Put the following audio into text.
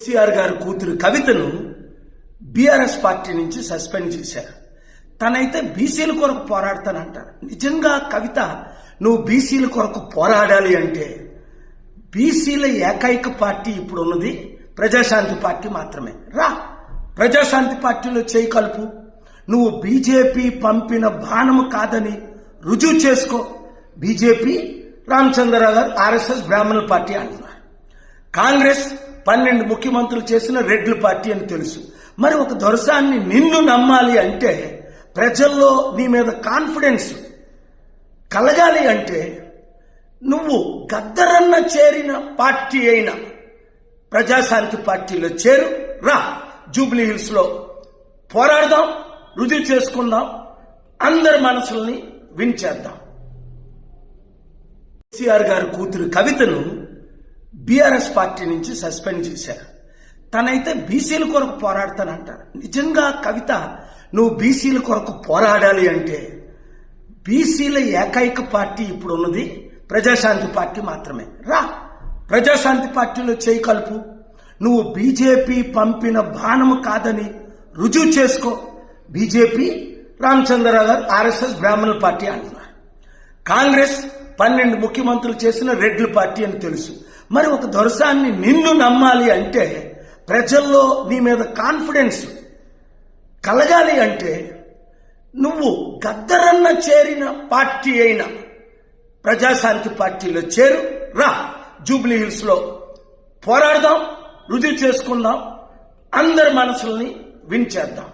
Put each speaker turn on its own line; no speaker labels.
కేసీఆర్ గారి కూతురు కవితను బీఆర్ఎస్ పార్టీ నుంచి సస్పెండ్ చేశారు. తనైతే బీసీల కొరకు పోరాడతానంటారు. నిజంగా కవిత, నువ్వు బీసీల కొరకు పోరాడాలి అంటే బీసీల ఏకైక పార్టీ ఇప్పుడు ఉన్నది ప్రజాశాంతి పార్టీ మాత్రమే. రా, ప్రజాశాంతి పార్టీలో చేయి కలుపు. నువ్వు బీజేపీ పంపిన బాణము కాదని రుజువు చేసుకో. బీజేపీ రామచంద్రరావు గారు ఆర్ఎస్ఎస్ బ్రాహ్మణుల పార్టీ అంటున్నారు. కాంగ్రెస్ 12 ముఖ్యమంత్రులు చేసిన రెడ్ల పార్టీ అని తెలుసు. మరి ఒక దొరసాన్ని నిన్ను నమ్మాలి అంటే, ప్రజల్లో నీ మీద కాన్ఫిడెన్స్ కలగాలి అంటే నువ్వు గద్దరన్న చేరిన పార్టీ అయిన ప్రజాశాంతి పార్టీలో చేరు. రా, జూబ్లీ హిల్స్ లో పోరాడదాం, రుజువు చేసుకుందాం, అందరి మనసుల్ని వించేద్దాం. కేసీఆర్ గారి కూతురు కవితను బీఆర్ఎస్ పార్టీ నుంచి సస్పెండ్ చేశారు. తనైతే బీసీల కొరకు పోరాడతానంటారు. నిజంగా కవిత, నువ్వు బీసీల కొరకు పోరాడాలి అంటే బీసీల ఏకైక పార్టీ ఇప్పుడు ఉన్నది ప్రజాశాంతి పార్టీ మాత్రమే. రా, ప్రజాశాంతి పార్టీలో చేయి కలుపు. నువ్వు బీజేపీ పంపిన బాణము కాదని రుజువు చేసుకో. బీజేపీ రామచంద్రరావు గారు ఆర్ఎస్ఎస్ బ్రాహ్మణుల పార్టీ అంటున్నారు. కాంగ్రెస్ 12 ముఖ్యమంత్రులు చేసిన రెడ్ల పార్టీ అని తెలుసు. మరి ఒక దొరసాన్ని నిన్ను నమ్మాలి అంటే, ప్రజల్లో నీ మీద కాన్ఫిడెన్స్ కలగాలి అంటే నువ్వు గద్దరన్న చేరిన పార్టీ అయిన ప్రజాశాంతి పార్టీలో చేరు. రా, జూబ్లీ హిల్స్ లో పోరాడదాం, రుజువు చేసుకుందాం, అందరి మనసుల్ని వించేద్దాం.